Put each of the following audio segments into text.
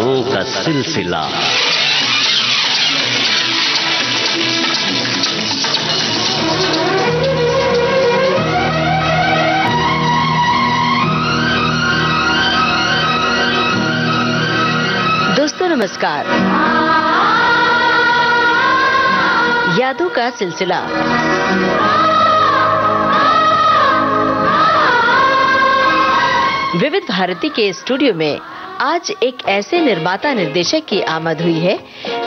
यादों का सिलसिला। दोस्तों नमस्कार। यादों का सिलसिला विविध भारती के स्टूडियो में आज एक ऐसे निर्माता निर्देशक की आमद हुई है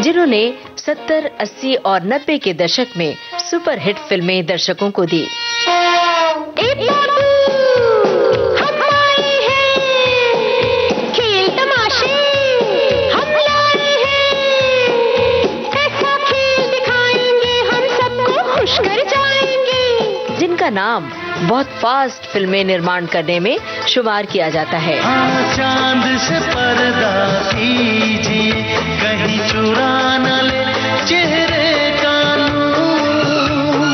जिन्होंने 70, 80 और 90 के दशक में सुपरहिट फिल्में दर्शकों को दी। जिनका नाम बहुत फास्ट फिल्में निर्माण करने में शुमार किया जाता है। चांद से पर्दा कीजिए, कहीं चुरा न ले चेहरे का नूर,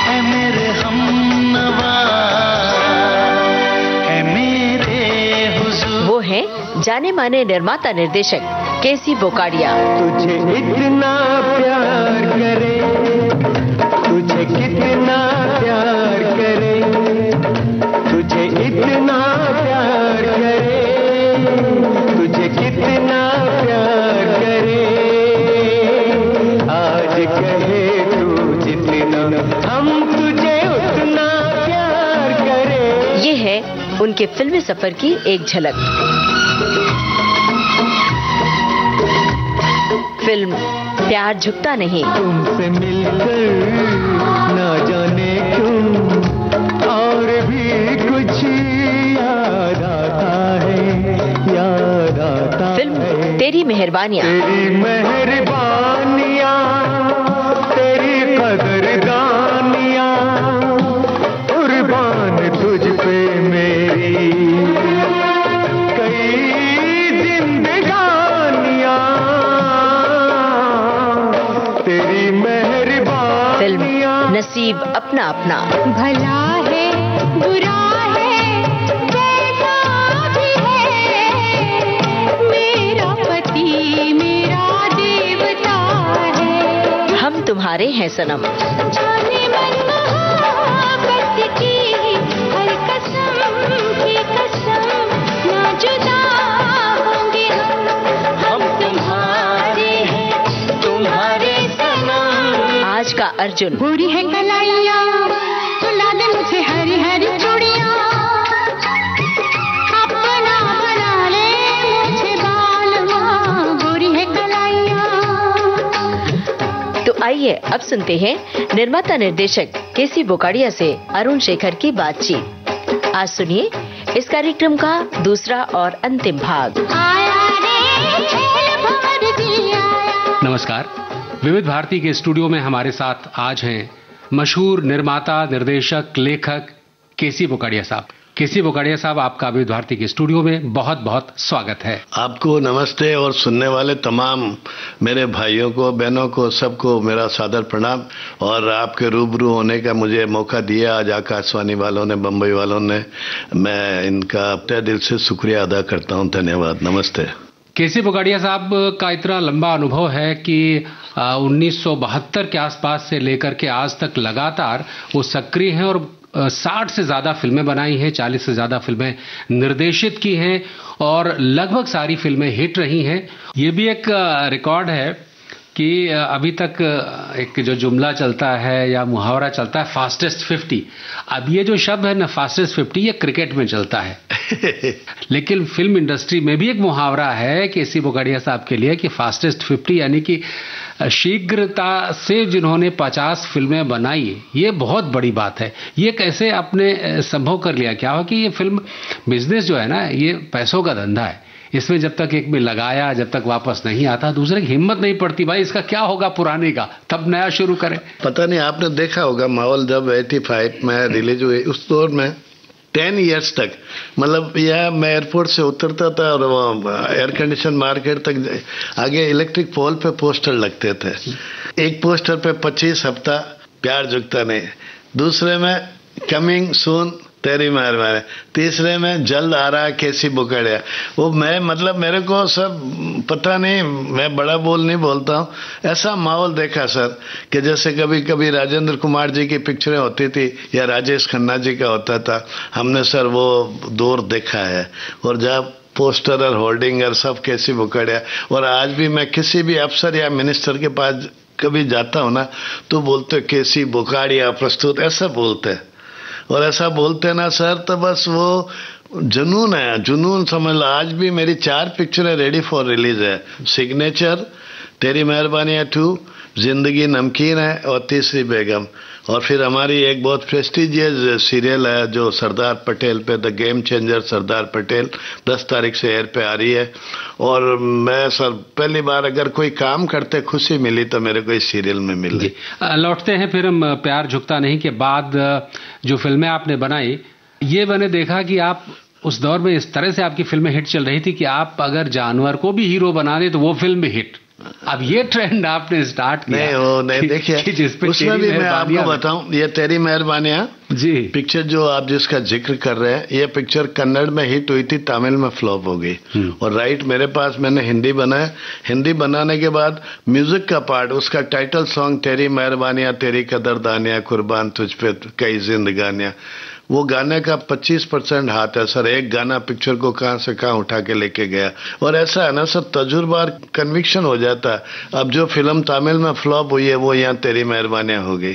ऐ मेरे हमनवा, ऐ मेरे हुजूर। वो हैं जाने माने निर्माता निर्देशक केसी बोकाडिया। तुझे इतना प्यार करे, तुझे कितना प्यार करे, तुझे इतना प्यार करे, तुझे कितना प्यार करे, आज कहे तू जितना हम तुझे उतना प्यार करे। ये है उनके फिल्मी सफर की एक झलक। फिल्म प्यार झुकता नहीं। तुमसे मिलकर ना जाने क्यों और भी कुछ याद आता है, याद आता है। फिल्म तेरी मेहरबानियां। तेरी मेहरबानियां, तेरी कदरदानियां, कुर्बान तुझ पे मेरी कई जिंदगानियां, तेरी मेहरबानियां। फिल्म नसीब अपना अपना। भला है बुरा है कैसा भी है, मेरा पति मेरा देवता है। हम तुम्हारे हैं सनम। जाने मन मोहब्बत की हर कसम की कसम, ना जुदा होंगे हम तुम्हारे हैं, तुम्हारे सनम। आज का अर्जुन। बुरी है कलाइया, सुला दे मुझे हरी हरी चूड़ियां, अपना बना ले मुझे बालवा, बुरी है कलाइया। तो आइए अब सुनते हैं निर्माता निर्देशक केसी बोकाडिया से अरुण शेखर की बातचीत। आज सुनिए इस कार्यक्रम का दूसरा और अंतिम भाग। आया रे खेल भंवर दिया। नमस्कार। विविध भारती के स्टूडियो में हमारे साथ आज हैं मशहूर निर्माता निर्देशक लेखक केसी बोकाडिया साहब। केसी बोकाडिया साहब, आपका विविध भारती के स्टूडियो में बहुत बहुत स्वागत है। आपको नमस्ते और सुनने वाले तमाम मेरे भाइयों को, बहनों को, सबको मेरा सादर प्रणाम। और आपके रूबरू होने का मुझे मौका दिया आज आकाशवाणी वालों ने, बम्बई वालों ने, मैं इनका तहे दिल से शुक्रिया अदा करता हूं। धन्यवाद। नमस्ते। केसी बोकाडिया साहब का इतना लंबा अनुभव है कि 1972 के आसपास से लेकर के आज तक लगातार वो सक्रिय हैं और 60 से ज्यादा फिल्में बनाई हैं, 40 से ज्यादा फिल्में निर्देशित की हैं और लगभग सारी फिल्में हिट रही हैं। ये भी एक रिकॉर्ड है कि अभी तक एक जो जुमला चलता है या मुहावरा चलता है फास्टेस्ट 50। अब ये जो शब्द है ना फास्टेस्ट 50, ये क्रिकेट में चलता है लेकिन फिल्म इंडस्ट्री में भी एक मुहावरा है केसी बोकाडिया साहब के लिए कि फास्टेस्ट 50, यानी कि शीघ्रता से जिन्होंने 50 फिल्में बनाई, ये बहुत बड़ी बात है। ये कैसे आपने संभव कर लिया? क्या हो कि ये फिल्म बिजनेस जो है ना, ये पैसों का धंधा है। इसमें जब तक एक में लगाया, जब तक वापस नहीं आता, दूसरे की हिम्मत नहीं पड़ती भाई इसका क्या होगा पुराने का, तब नया शुरू करें। पता नहीं आपने देखा होगा माहौल जब 85 में रिलीज हुए, उस दौर में 10 इयर्स तक, मतलब यह मैं एयरपोर्ट से उतरता था और वो एयर कंडीशन मार्केट तक आगे इलेक्ट्रिक पोल पे पोस्टर लगते थे। एक पोस्टर पे 25 हफ्ता प्यार झुकता नहीं, दूसरे में कमिंग सून तेरी मेहरबानी। तीसरे में जल्द आ रहा कैसी बुकड़िया। वो मैं मतलब मेरे को सब पता नहीं, मैं बड़ा बोल नहीं बोलता हूँ, ऐसा माहौल देखा सर कि जैसे कभी कभी राजेंद्र कुमार जी की पिक्चरें होती थी या राजेश खन्ना जी का होता था, हमने सर वो दौर देखा है। और जब पोस्टर और होर्डिंग और सब कैसी बुकड़िया। और आज भी मैं किसी भी अफसर या मिनिस्टर के पास कभी जाता हूँ ना, तो बोलते कैसी बुकाड़िया प्रस्तुत, ऐसा बोलते। और ऐसा बोलते ना सर, तो बस वो जुनून है, जुनून समझ लो। आज भी मेरी 4 पिक्चरें रेडी फॉर रिलीज है। सिग्नेचर, तेरी मेहरबानी 2, जिंदगी नमकीन है और तीसरी बेगम। और फिर हमारी एक बहुत प्रेस्टिजियस सीरियल है जो सरदार पटेल पे, the game changer Sardar Patel, 10 तारीख से एयर पे आ रही है। और मैं सर पहली बार अगर कोई काम करते खुशी मिली तो मेरे को इस सीरियल में मिली। लौटते हैं फिर हम प्यार झुकता नहीं के बाद जो फिल्में आपने बनाई, ये मैंने देखा कि आप उस दौर में इस तरह से आपकी फिल्में हिट चल रही थी कि आप अगर जानवर को भी हीरो बना दे तो वो फिल्म भी हिट। अब ये ट्रेंड आपने स्टार्ट किया। नहीं वो नहीं, देखिए उसमें भी मैं आपको बताऊं, ये तेरी मेहरबानियां जी पिक्चर जो आप जिसका जिक्र कर रहे हैं, ये पिक्चर कन्नड़ में हिट हुई थी, तमिल में फ्लॉप हो गई। और राइट मेरे पास, मैंने हिंदी बनाया। हिंदी बनाने के बाद म्यूजिक का पार्ट, उसका टाइटल सॉन्ग तेरी मेहरबानियां, तेरी कदरदानियां, कुर्बान तुझ पे कई जिंदगानियां, वो गाने का 25% हाथ है सर। एक गाना पिक्चर को कहां से कहां उठा के लेके गया। और ऐसा है ना सर, तजुर्बा कन्विक्शन हो जाता है। अब जो फिल्म तमिल में फ्लॉप हुई है वो यहाँ तेरी मेहरबानियां हो गई।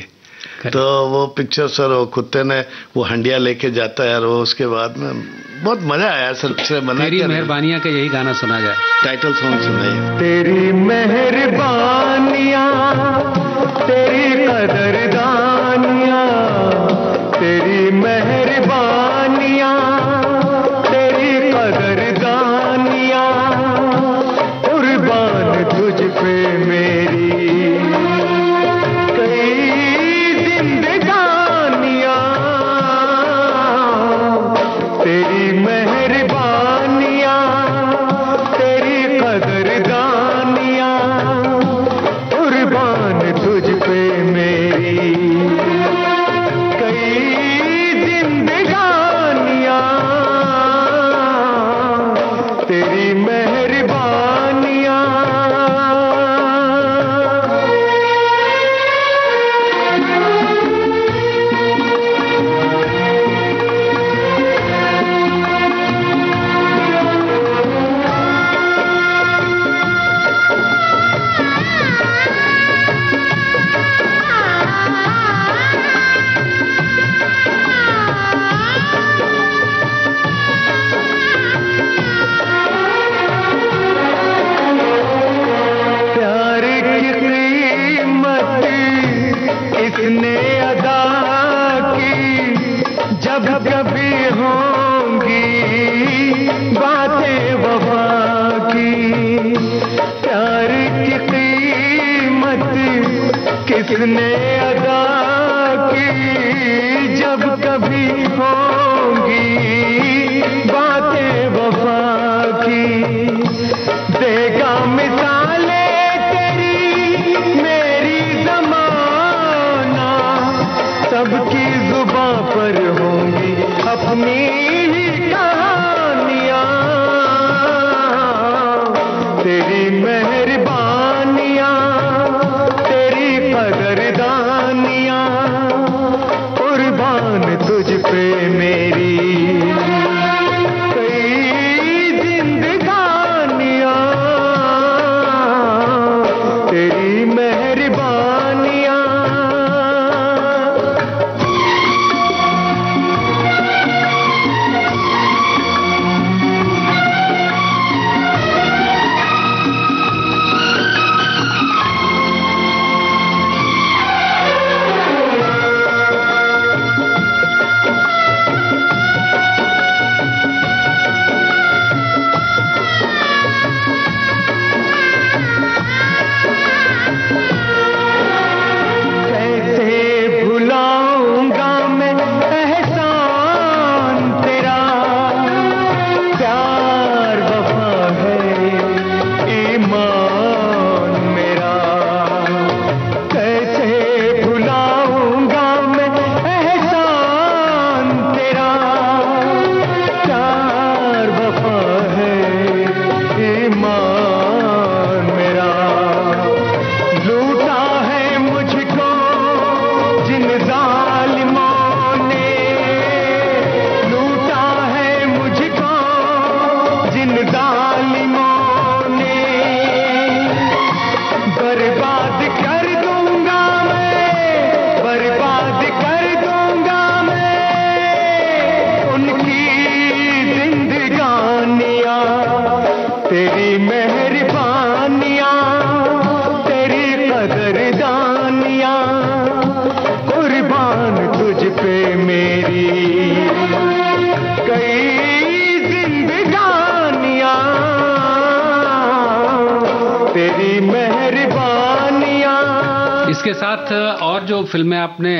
तो वो पिक्चर सर, वो कुत्ते ने वो हंडिया लेके जाता है और वो उसके बाद में बहुत मजा आया सर। पिक्चर बना तेरी मेहरबानियां का यही गाना सुना जाए, टाइटल सॉन्ग सुनाइए। तेरी मेहरबानियां, तेरी कदरदानियां, तेरी मेहरबानियां, तेरी कदरदानियां, कुर्बान तुझ पे मेरी कई जिंदगानियां, तेरी मेहरबानियां, तेरी कदरदानियां, कुर्बान तुझ पे मेरी तेरी मेहरबानियां। इसने अदा की जब कभी होंगी बातें वफा की, प्यार की कीमत किसने अदा की जब कभी होंगी बातें वफा की। देगा मिसाले सबकी जुबां पर होंगी अपनी ही कहानियां, तेरी मेहरबानियां, तेरी कदरदानियां, कुर्बान तुझ पे मेरी कई जिंदगानियां, तेरी मेहरबानियां। इसके साथ और जो फिल्में आपने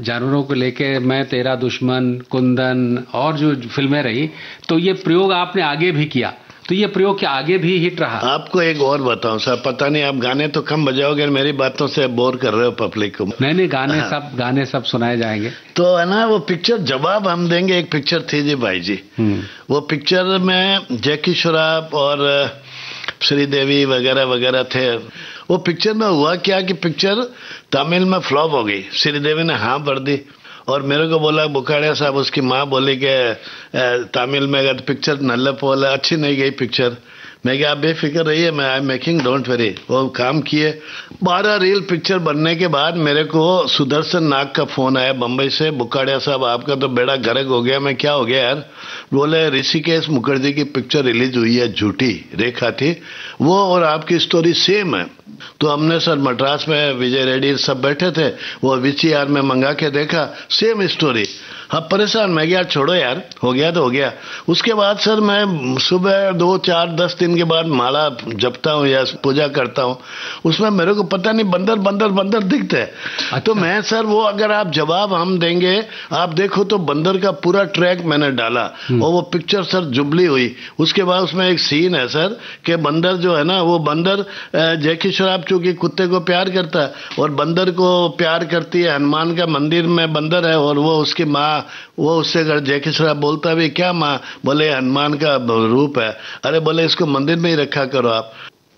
जानवरों को लेके, मैं तेरा दुश्मन, कुंदन और जो फिल्में रही, तो ये प्रयोग आपने आगे भी किया, तो ये प्रयोग क्या आगे भी हिट रहा? आपको एक और बताऊं सर, पता नहीं आप गाने तो कम बजाओगे, मेरी बातों से बोर कर रहे हो पब्लिक को। नहीं, गाने सब सुनाए जाएंगे। तो है ना, वो पिक्चर जवाब हम देंगे, एक पिक्चर थी जी भाई जी। वो पिक्चर में जैकी श्रॉफ और श्रीदेवी वगैरह वगैरह थे। वो पिक्चर में हुआ क्या कि पिक्चर तमिल में फ्लॉप हो गई। श्रीदेवी ने हाँ भर दी और मेरे को बोला बुखाड़िया साहब, उसकी माँ बोली कि तमिल में अगर पिक्चर नल्ले पोल है, अच्छी नहीं गई पिक्चर। मैं क्या, आप बेफिक्र रहिए, मैं I am making, don't worry. वो काम किए। 12 रील पिक्चर बनने के बाद मेरे को सुदर्शन नाग का फोन आया बम्बई से, बुखाड़िया साहब आपका तो बेड़ा गर्क हो गया। मैं क्या हो गया यार? बोले ऋषिकेश मुखर्जी की पिक्चर रिलीज हुई है, झूठी रेखा थी वो, और आपकी स्टोरी सेम है। तो हमने सर मद्रास में विजय रेड्डी सब बैठे थे, वो VCR में मंगा के देखा, सेम स्टोरी। हाँ परेशान, मैं गया छोड़ो यार, हो गया तो हो गया। उसके बाद सर मैं सुबह 2, 4, 10 दिन के बाद माला जपता हूँ या पूजा करता हूँ, उसमें मेरे को पता नहीं बंदर बंदर बंदर दिखते हैं। अच्छा। तो मैं सर वो, अगर आप जवाब हम देंगे, आप देखो तो बंदर का पूरा ट्रैक मैंने डाला और वो पिक्चर सर जुबली हुई। उसके बाद उसमें एक सीन है सर कि बंदर जो है ना, वो बंदर जैकी श्रॉफ चूंकि कुत्ते को प्यार करता है और बंदर को प्यार करती है। हनुमान का मंदिर में बंदर है और वो उसकी माँ, वो उससे अगर जैकी श्रॉफ बोलता भी, क्या माँ? बोले हनुमान का रूप है। अरे बोले इसको मंदिर में ही रखा करो आप।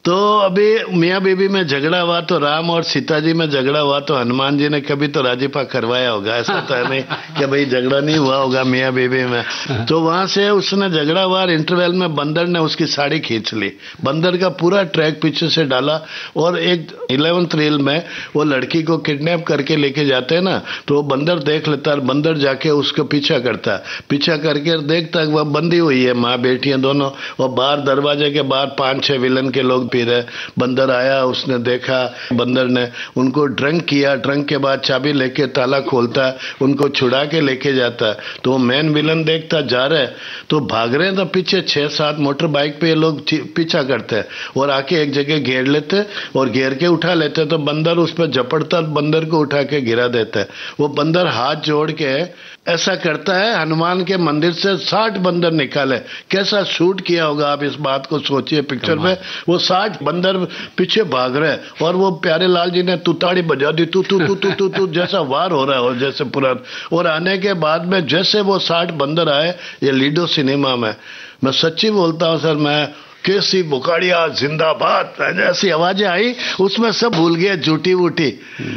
तो अभी मियाँ बीबी में झगड़ा हुआ तो राम और सीता जी में झगड़ा हुआ तो हनुमान जी ने कभी तो राजीपा करवाया होगा, ऐसा तो है नहीं कि भाई झगड़ा नहीं हुआ होगा मियाँ बीबी में। तो वहां से उसने झगड़ा हुआ, इंटरवल में बंदर ने उसकी साड़ी खींच ली। बंदर का पूरा ट्रैक पीछे से डाला और एक 11th रील में वो लड़की को किडनैप करके लेके जाते हैं ना, तो वो बंदर देख लेता है, बंदर जाके उसको पीछा करता है, पीछा करके देखता है वह बंदी हुई है, माँ बेटियां दोनों, और बाहर दरवाजे के बाहर 5-6 विलन के लोग पी रहे। बंदर आया, उसने देखा, बंदर ने उनको ड्रंक किया, ड्रंक के बाद चाबी लेके ताला खोलता है, उनको छुड़ा के लेके जाता है। तो वो मेन विलन देखता जा रहे तो भाग रहे हैं, तो पीछे 6-7 मोटर बाइक पे ये लोग पीछा करते हैं और आके एक जगह घेर लेते और घेर के उठा लेते, तो बंदर उस पर झपटता, बंदर को उठा के गिरा देता है। वो बंदर हाथ जोड़ के ऐसा करता है, हनुमान के मंदिर से 60 बंदर निकाले। कैसा शूट किया होगा, आप इस बात को सोचिए पिक्चर में। वो 60 बंदर पीछे भाग रहे और वो प्यारे लाल जी ने तुताड़ी बजा दी, तू तू तू तू तू तू जैसा वार हो रहा हो जैसे पूरा। और आने के बाद में जैसे वो 60 बंदर आए, ये लीडो सिनेमा में, मैं सच्ची बोलता हूँ सर, मैं केसी बुखाड़िया जिंदाबाद ऐसी आवाजें आई, उसमें सब भूल गए झूठी वूटी।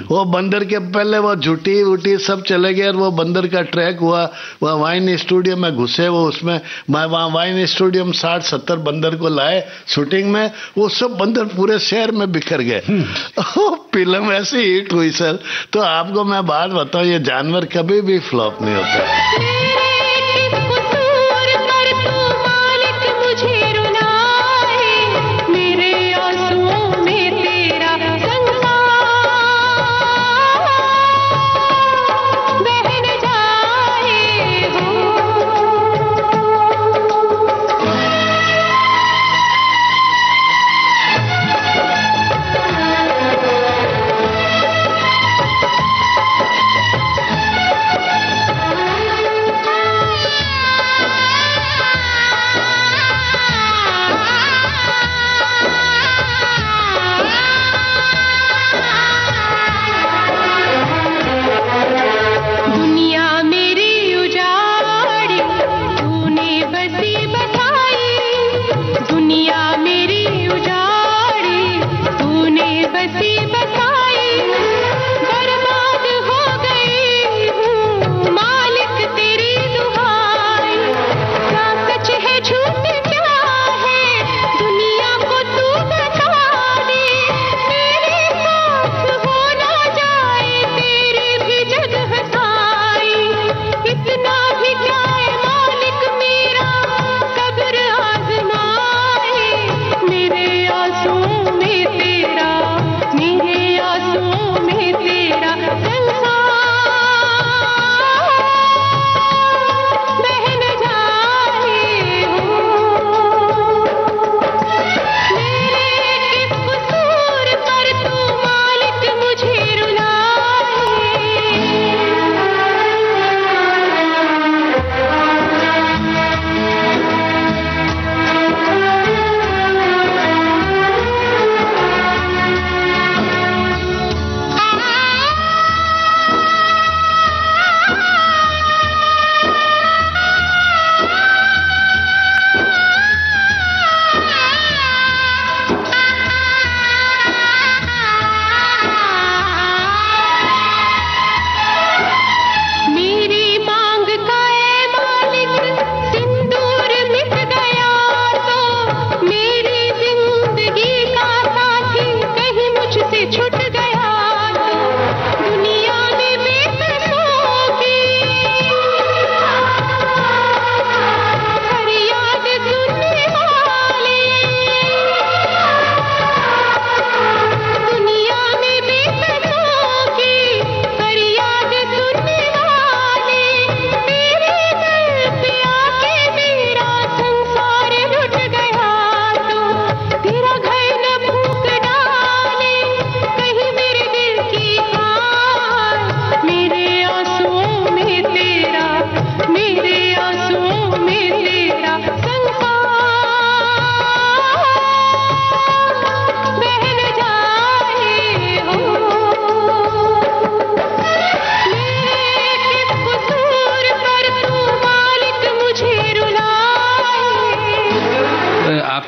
वो बंदर के पहले वो झूठी वूटी सब चले गए और वो बंदर का ट्रैक हुआ। वह वाइन स्टूडियो में घुसे, वो उसमें वहाँ वाइन स्टूडियो में 60-70 बंदर को लाए शूटिंग में, वो सब बंदर पूरे शहर में बिखर गए। फिल्म ऐसी हिट हुई सर। तो आपको मैं बात बताऊं, ये जानवर कभी भी फ्लॉप नहीं होता।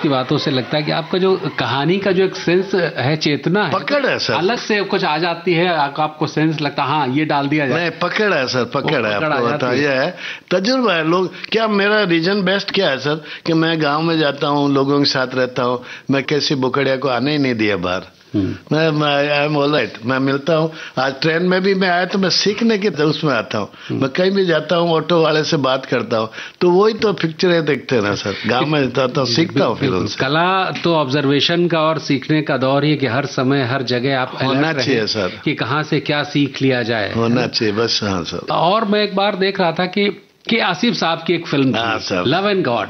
आपकी बातों से लगता है कि आपका जो कहानी का जो एक सेंस है, चेतना है, पकड़ है सर, अलग से कुछ आ जाती है, आपको सेंस लगता है हाँ ये डाल दिया जाए। नहीं, पकड़ है सर, पकड़ है, आपको बताइए है, तजुर्बा है। लोग क्या, मेरा रीजन बेस्ट क्या है सर कि मैं गांव में जाता हूँ, लोगों के साथ रहता हूँ, मैं कैसी बोकड़िया को आने ही नहीं दिया बाहर। मैं आई एम ऑलराइट, मैं मिलता हूँ। आज ट्रेन में भी मैं आया तो मैं सीखने के उसमें आता हूँ। मैं कहीं भी जाता हूँ, ऑटो वाले से बात करता हूँ, तो वही तो पिक्चरें देखते हैं ना सर। गांव में जाता हूँ, सीखता हूँ फिर उनसे। कला तो ऑब्जर्वेशन का और सीखने का दौर ही, कि हर समय हर जगह आप होना चाहिए सर, कि कहाँ से क्या सीख लिया जाए, होना चाहिए बस। हाँ सर। और मैं एक बार देख रहा था कि आसिफ साहब की एक फिल्म थी लव एंड गॉड,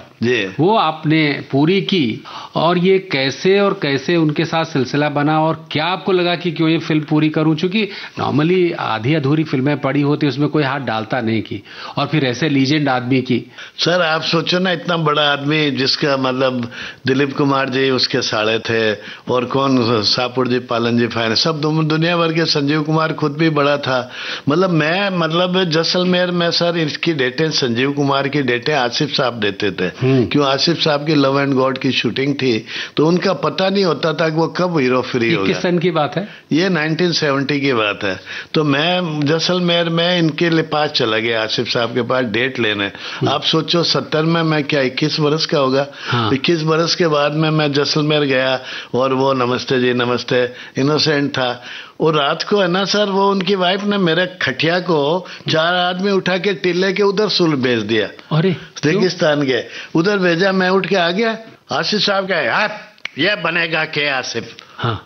वो आपने पूरी की, और ये कैसे और कैसे उनके साथ सिलसिला बना, और क्या आपको लगा कि क्यों ये फिल्म पूरी करूं? चूंकि नॉर्मली आधी अधूरी फिल्में पड़ी होती, उसमें कोई हाथ डालता नहीं की, और फिर ऐसे लीजेंड आदमी की। सर आप सोचो ना, इतना बड़ा आदमी जिसका मतलब दिलीप कुमार जी उसके साड़े थे, और कौन सापुर जी, पालन जी, फाइन, सब दुनिया भर के, संजीव कुमार खुद भी बड़ा था। मतलब जैसलमेर में सर इसकी डेटें, संजीव कुमार की डेटें आसिफ साहब देते थे। क्यों? आसिफ साहब की लव एंड गॉड की शूटिंग थी, तो उनका पता नहीं होता था कि वो कब हीरो फ्री हो गया। किस सन की बात है? ये 1970 की बात है। तो मैं जैसलमेर में इनके पास चला गया, आसिफ साहब के पास डेट लेने। आप सोचो 70 में मैं क्या 21 वर्ष का होगा। 21 वर्ष के बाद में मैं जैसलमेर गया, और वो नमस्ते जी नमस्ते, इनोसेंट था। और रात को है ना सर, वो उनकी वाइफ ने मेरे खटिया को 4 आदमी उठा के टिल्ले के उधर सुल भेज दिया। अरे रेगिस्तान के उधर भेजा, मैं उठ के आ गया। आसिफ साहब का यार ये बनेगा के आसिफ। हाँ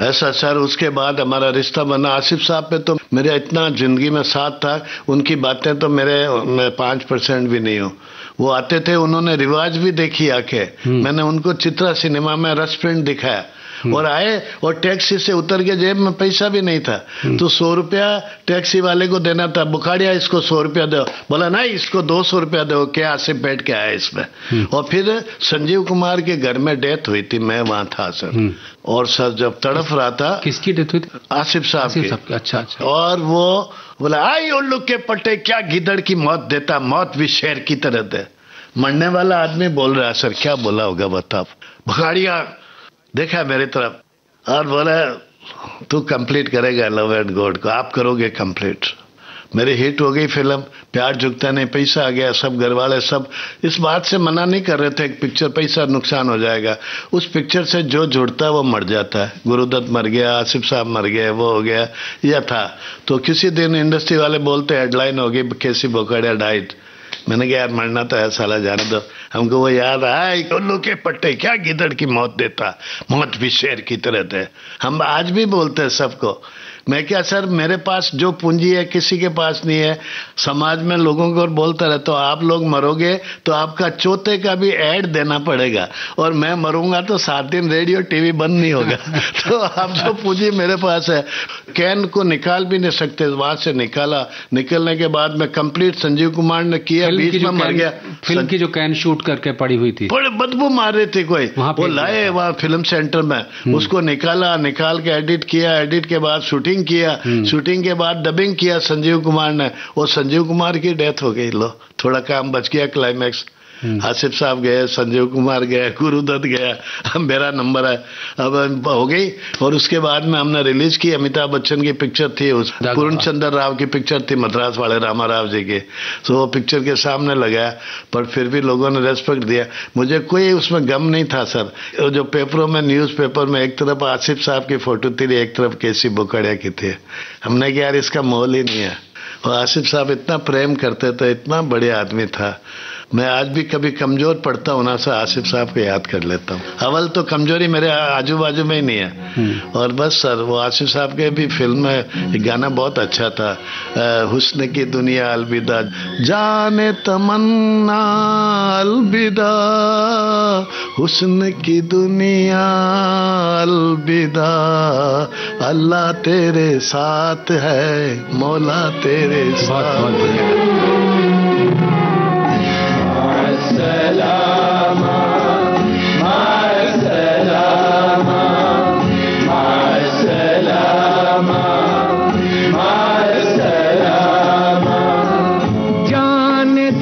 ऐसा सर। उसके बाद हमारा रिश्ता बना। आसिफ साहब पे तो मेरे इतना जिंदगी में साथ था, उनकी बातें तो मैं 5% भी नहीं हूँ। वो आते थे, उन्होंने रिवाज भी देखी आके। मैंने उनको चित्रा सिनेमा में रस प्रिंट दिखाया, और आए, और टैक्सी से उतर के, जेब में पैसा भी नहीं था, तो 100 रुपया टैक्सी वाले को देना था। बुखाड़िया इसको 100 रुपया दो, बोला नहीं इसको 200 रुपया दो, क्या आसिफ बैठ के आया इसमें। और फिर संजीव कुमार के घर में डेथ हुई थी, मैं वहां था सर। और सर जब तड़फ रहा था। किसकी डेथ हुई थी? आसिफ साहब की। अच्छा। और वो बोला आई उल्लू के पट्टे, क्या गिदड़ की मौत देता, मौत भी शेर की तरह दे। मरने वाला आदमी बोल रहा है सर, क्या बोला होगा बताओ। बुखाड़िया देखा मेरी तरफ, और बोला तू कंप्लीट करेगा लव एंड गॉड को, आप करोगे कंप्लीट। मेरी हिट हो गई फिल्म, प्यार झुकता नहीं, पैसा आ गया। सब घर वाले सब इस बात से मना नहीं कर रहे थे कि पिक्चर पैसा नुकसान हो जाएगा। उस पिक्चर से जो जुड़ता है वो मर जाता है। गुरुदत्त मर गया, आसिफ साहब मर गए, वो हो गया, यह था। तो किसी दिन इंडस्ट्री वाले बोलते हेडलाइन होगी केसी बोकाड़िया डाइट। मैंने कहा यार मरना तो है साला, जाने दो। हमको वो याद आया, उल्लू के पट्टे क्या गिदड़ की मौत देता, मौत भी शेर की तरह थे। हम आज भी बोलते हैं सबको। मैं क्या सर, मेरे पास जो पूंजी है किसी के पास नहीं है। समाज में लोगों को बोलता रहता हूं, आप लोग मरोगे तो आपका चौथे का भी ऐड देना पड़ेगा, और मैं मरूंगा तो 7 दिन रेडियो टीवी बंद नहीं होगा। तो आप जो पूंजी मेरे पास है, कैन को निकाल भी नहीं सकते। वहां से निकाला, निकलने के बाद में कंप्लीट संजीव कुमार ने किया, बीच में मर गया। फिल्म की जो कैन शूट करके पड़ी हुई थी, बड़े बदबू मार रहे थे कोई, वो लाए वहां फिल्म सेंटर में, उसको निकाला, निकाल के एडिट किया, एडिट के बाद शूटिंग किया, शूटिंग के बाद डबिंग किया संजीव कुमार ने। और संजीव कुमार की डेथ हो गई। लो थोड़ा काम बच गया क्लाइमैक्स। आसिफ साहब गए, संजीव कुमार गए, गुरुदत्त गया, मेरा नंबर है, अब हो गई। और उसके बाद में हमने रिलीज की, अमिताभ बच्चन की पिक्चर थी, उस पूर्ण चंद्र राव की पिक्चर थी, मद्रास वाले रामा राव जी की। तो वो पिक्चर के सामने लगाया, पर फिर भी लोगों ने रेस्पेक्ट दिया। मुझे कोई उसमें गम नहीं था सर। जो पेपरों में, न्यूज़पेपर में, एक तरफ आसिफ साहब की फोटो थी, एक तरफ केसी बोकाड़िया की थी। हमने कहा यार इसका मोल ही नहीं है। और आसिफ साहब इतना प्रेम करते थे, इतना बढ़िया आदमी था। मैं आज भी कभी कमजोर पड़ता हूं ना सर, आसिफ साहब को याद कर लेता हूं। अवल तो कमजोरी मेरे आजू बाजू में ही नहीं है। और बस सर, वो आसिफ साहब के भी फिल्म में गाना बहुत अच्छा था, हुस्न की दुनिया अलविदा, जाने तमन्ना अलविदा, हुस्न की दुनिया अलविदा, अल्लाह तेरे साथ है, मौला तेरे साथ।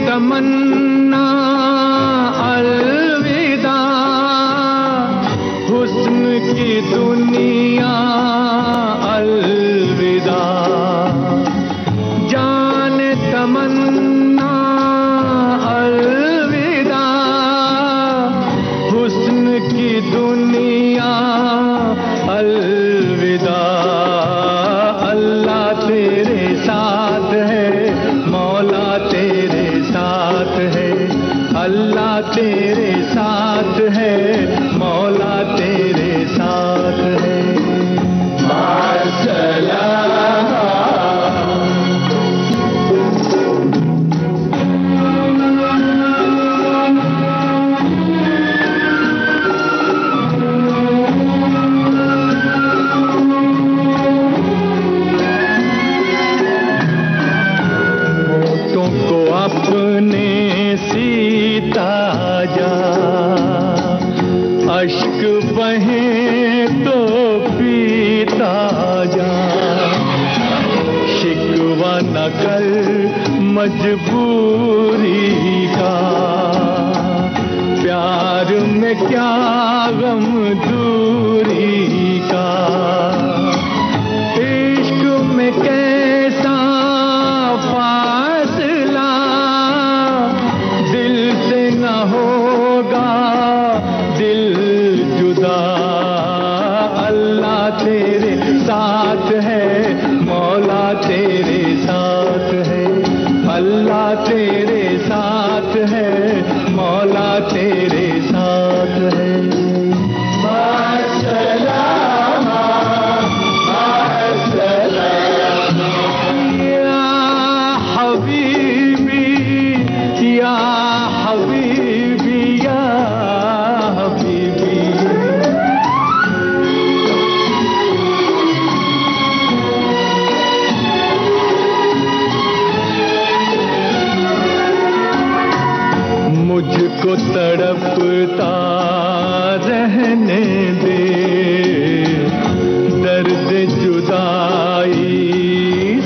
तमन्ना अलविदा, अपने सीता जा, अश्क बहे तो पीता जा, शिकवा न कर मजबूरी का, प्यार में क्या गम दूरी का, इश्क में कैसा फासला, दिल से न होगा दिल जुदा, अल्लाह तेरे साथ है, मौला तेरे साथ है, अल्लाह तेरे साथ है, मौला तेरे साथ है। मुझको तड़पता रहने दे, दर्द जुदाई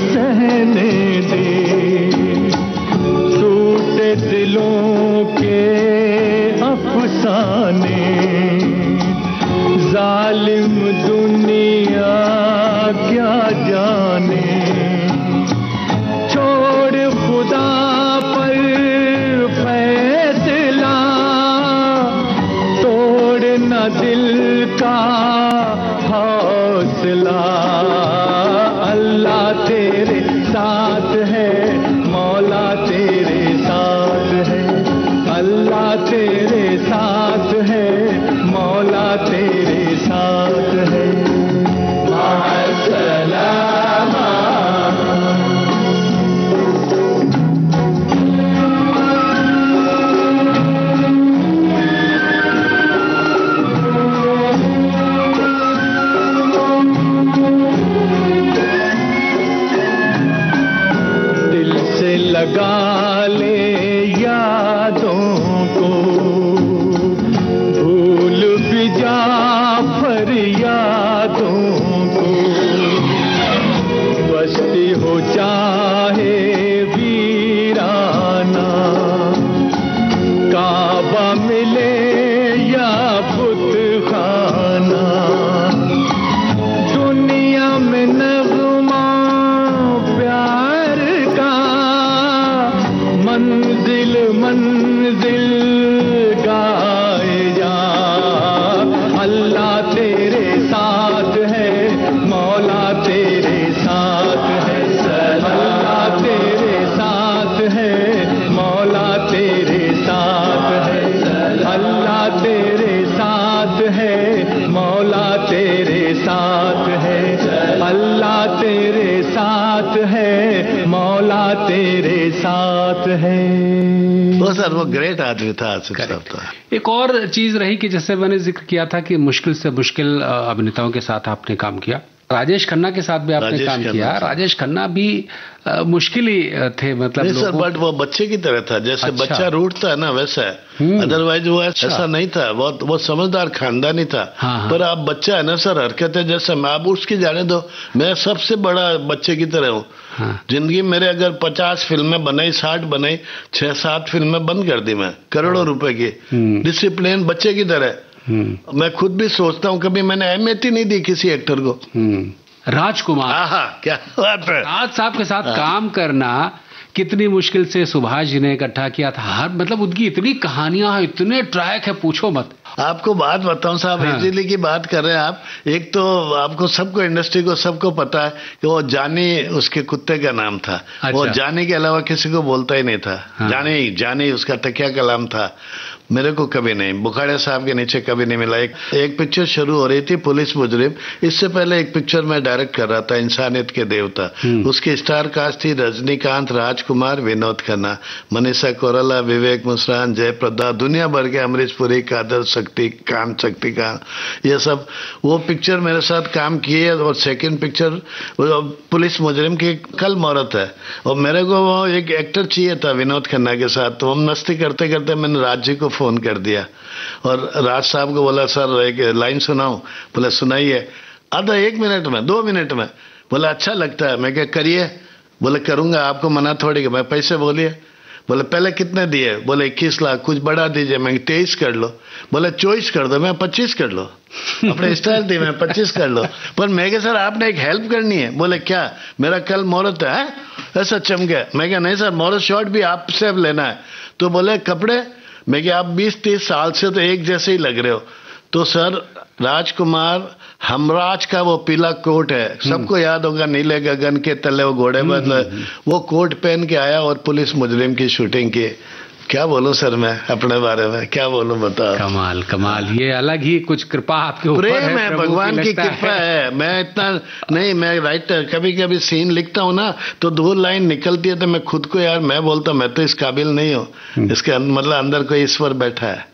सहने दे, टूटे दिलों के अफसाने, जालिम दुनिया क्या जाने, छोड़ खुदा पर फैसला, तोड़ना दिल का हौसला, अल्लाह तेरे साथ है, मौला तेरे साथ है, अल्लाह तेरे साथ है, मौला तेरे साथ है। लगा ले यादों को, भूल भी जा फरियादों को, बस्ती हो चाहे वीराना, काबा मिले या बुत खाना, दुनिया में नगमा प्यार का, मंजिल मंजिल गाए जा, अल्लाह तेरे साथ है, मौला तेरे साथ है, अल्लाह तेरे साथ है, मौला तेरे साथ है, अल्लाह तेरे साथ है, मौला तेरे साथ है, अल्लाह तेरे साथ है, मौला तेरे साथ है। वो सर वो ग्रेट आदमी था आसिफ साहब था। एक और चीज रही कि जैसे मैंने जिक्र किया था कि मुश्किल से मुश्किल अभिनेताओं के साथ आपने काम किया, राजेश खन्ना के साथ भी आपने काम किया। राजेश खन्ना भी मुश्किल ही थे, मतलब नहीं सर, बट वो बच्चे की तरह था, जैसे अच्छा। बच्चा रूठता है ना वैसा है, अदरवाइज वो ऐसा नहीं था, वो समझदार खानदानी था। हाँ। पर आप बच्चा है ना सर, हरकतें जैसे मैं, आप उसकी जाने दो, मैं सबसे बड़ा बच्चे की तरह हूँ। हाँ। जिंदगी मेरे अगर 50 फिल्में बनाई, 60 बनाई, 6-7 फिल्में बंद कर दी मैं, करोड़ों रुपए की, डिसिप्लिन बच्चे की तरह। मैं खुद भी सोचता हूँ, कभी मैंने अहमियत ही नहीं दी किसी एक्टर को। राजकुमार, क्या बात है। राज साहब के साथ काम करना कितनी मुश्किल से सुभाष जी ने इकट्ठा किया था, हर मतलब उनकी इतनी कहानियां हैं, इतने ट्रैक है, पूछो मत। आपको बात बताऊं साहब, इजीली की बात कर रहे हैं आप। एक तो आपको सबको, इंडस्ट्री को सबको पता है कि वो जानी उसके कुत्ते का नाम था। अच्छा। वो जानी के अलावा किसी को बोलता ही नहीं था। हाँ। जानी उसका तकिया कलाम था। मेरे को कभी नहीं, बुखाड़े साहब के नीचे कभी नहीं मिला। एक पिक्चर शुरू हो रही थी, पुलिस मुजरिम। इससे पहले एक पिक्चर मैं डायरेक्ट कर रहा था, इंसानियत के देवता। उसकी स्टार कास्ट थी रजनीकांत, राजकुमार, विनोद खन्ना, मनीषा कोइराला, विवेक मुस्रान, जयप्रदा, दुनिया भर के, अमरीश पुरी, कादर शक्ति का ये सब वो पिक्चर मेरे साथ काम किए। और सेकंड पिक्चर पुलिस मुजरिम की कल मुहूर्त है, और मेरे को वो एक एक्टर चाहिए था विनोद खन्ना के साथ। तो हम मस्ती करते करते मैंने राज जी को फोन कर दिया और राज साहब को बोला सर एक लाइन सुनाऊं? बोले सुनाइए। आधा 1 मिनट में 2 मिनट में। बोला अच्छा लगता है। मैं क्या करिए? बोले करूंगा, आपको मना थोड़ी। मैं पैसे बोलिए। बोले पहले कितने दिए? बोले 21 लाख। कुछ बढ़ा दीजिए। मैं 23 कर लो। बोले 24 कर दो। मैं 25 कर लो। अपने स्टाइल थी, मैं 25 कर लो। पर मैं क्या सर आपने एक हेल्प करनी है। बोले क्या? मेरा कल मुहूर्त है। ऐसा चमके। मैं क्या नहीं सर मुहूर्त शॉट भी आपसे अब लेना है। तो बोले कपड़े? मैं क्या आप 20-30 साल से तो एक जैसे ही लग रहे हो। तो सर राजकुमार हमराज का वो पीला कोट है, सबको याद होगा, नीले गगन के तले वो घोड़े बदले, वो कोट पहन के आया और पुलिस मुजरिम की शूटिंग की। क्या बोलूं सर मैं अपने बारे में, क्या बोलूं बताओ। कमाल कमाल, ये अलग ही कुछ कृपा आपके ऊपर है, प्रेम है, भगवान की कृपा है। मैं इतना नहीं, मैं राइटर कभी कभी सीन लिखता हूँ ना तो 2 लाइन निकलती है तो मैं खुद को यार मैं बोलता मैं तो इस काबिल नहीं हूँ। इसके मतलब अंदर कोई ईश्वर बैठा है,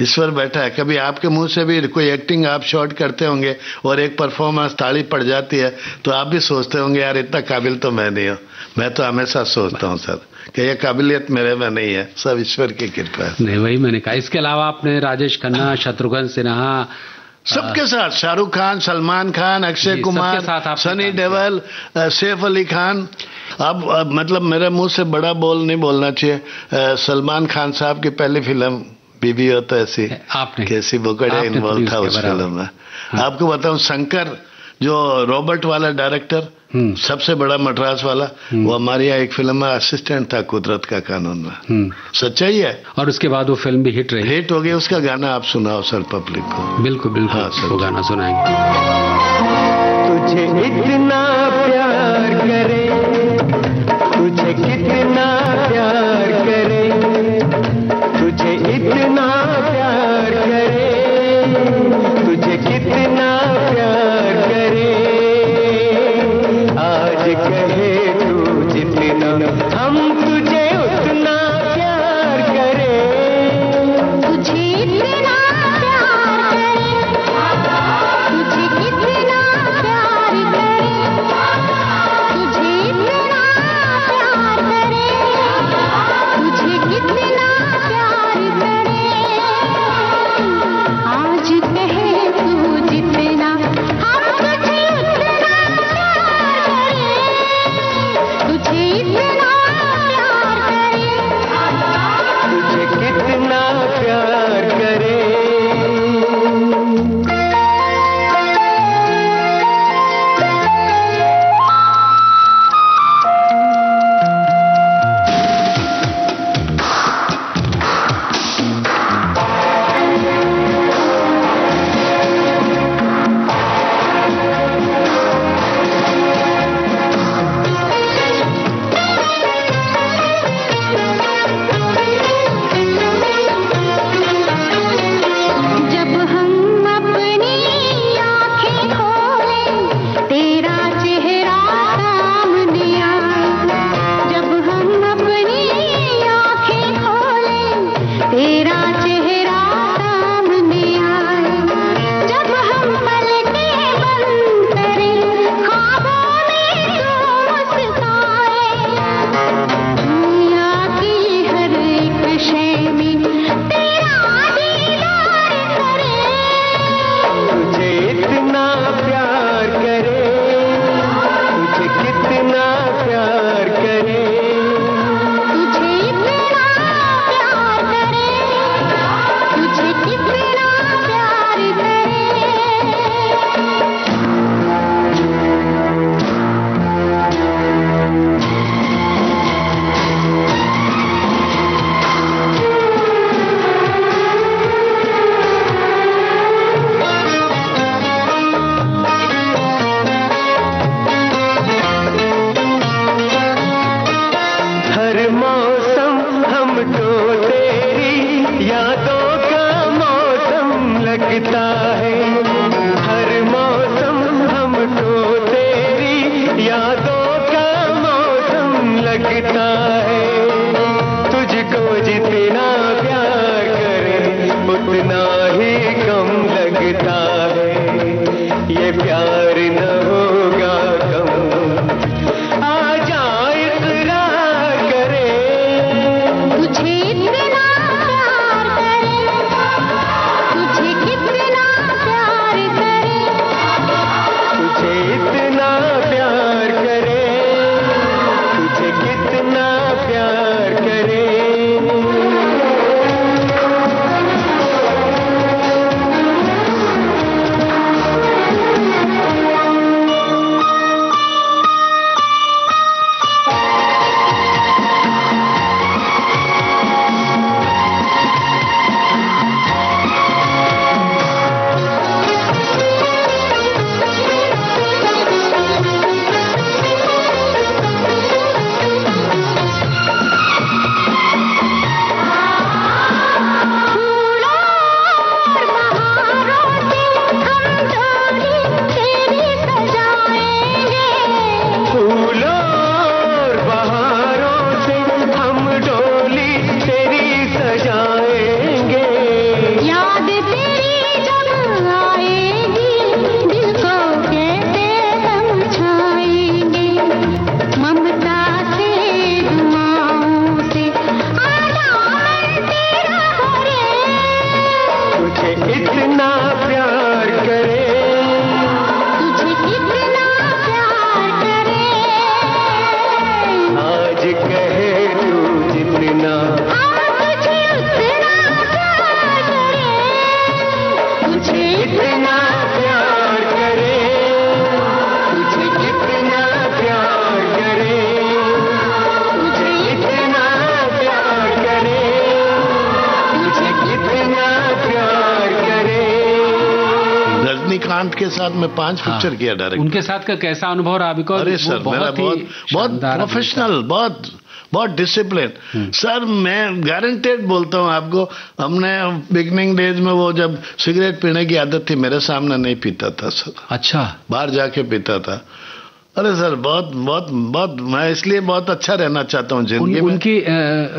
ईश्वर बैठा है। कभी आपके मुंह से भी कोई एक्टिंग आप शॉट करते होंगे और एक परफॉर्मेंस ताली पड़ जाती है तो आप भी सोचते होंगे यार इतना काबिल तो मैं नहीं हूँ। मैं तो हमेशा सोचता हूँ सर कि ये काबिलियत मेरे में नहीं है, सब ईश्वर की कृपा है। नहीं वही मैंने कहा। इसके अलावा आपने राजेश खन्ना, शत्रुघ्न सिन्हा, सबके साथ, शाहरुख खान, सलमान खान, अक्षय कुमार, सनी देओल, सैफ अली खान। अब मतलब मेरे मुंह से बड़ा बोल नहीं बोलना चाहिए। सलमान खान साहब की पहली फिल्म बीबी हो तो ऐसी, आपने कैसी बोकड़े इन्वॉल्व था उस फिल्म में। आपको बताऊं शंकर जो रॉबर्ट वाला डायरेक्टर, सबसे बड़ा मद्रास वाला, वो हमारे यहाँ एक फिल्म में असिस्टेंट था कुदरत का कानून में। सच्चाई है। और उसके बाद वो फिल्म भी हिट रही, हिट हो गई। उसका गाना आप सुनाओ सर पब्लिक को। बिल्कुल बिल्कुल। हाँ सर, वो गाना सुनाएंगे। तुझे इतना प्यार करे, तुझे कितना प्यार करे, तुझे इतना प्यार करे, तुझे कितना प्यार करे, आज कहे तू जितना हम तुझे उतना प्यार करे, तुझे इतना प्यार करे, तुझे कितना प्यार करे, तुझे इतना प्यार करे, तुझे कितना प्यार करे, आज कहे तू जितना हम तुझे उतना प्यार करे, तुझे इतना प्यार करे, तुझे कितना प्यार करे। जब हम अपनी आँखें खोलें तेरा चेहरा सामने आए, जब हम अपनी आँखें खोलें तेरा चेहरा सामने आए, जब हम पलकें बंद करें ख्वाबों में तू मुस्काए, दुनिया की हर एक शय में तेरा दीदार करे, तुझे इतना प्यार करे, तुझे कितना प्यार करे, तुझे इतना प्यार करे, तुझे कितना प्यार करे। हर मौसम हमको तेरी यादों का मौसम लगता है, हर मौसम हमको तेरी यादों का मौसम लगता है, तुझको जितना प्यार करे उतना ही कम लगता है, ये प्यार न होगा कम। आजा इकरार करे, तुझे इतना प्यार करे, तुझे कितना प्यार करे, तुझे इतना प्यार करे, तुझे कितना प्यार करे। रजनीकांत के साथ मैं 5 पिक्चर किया डायरेक्ट। उनके साथ का कैसा अनुभव रहा? बिकॉज अरे सर मेरा बहुत प्रोफेशनल, बहुत डिसिप्लिन सर। मैं गारंटेड बोलता हूँ आपको, हमने बिगनिंग डेज में वो जब सिगरेट पीने की आदत थी, मेरे सामने नहीं पीता था सर। अच्छा, बाहर जाके पीता था। अरे सर बहुत बहुत बहुत, मैं इसलिए बहुत अच्छा रहना चाहता हूँ जिंदगी में। उनकी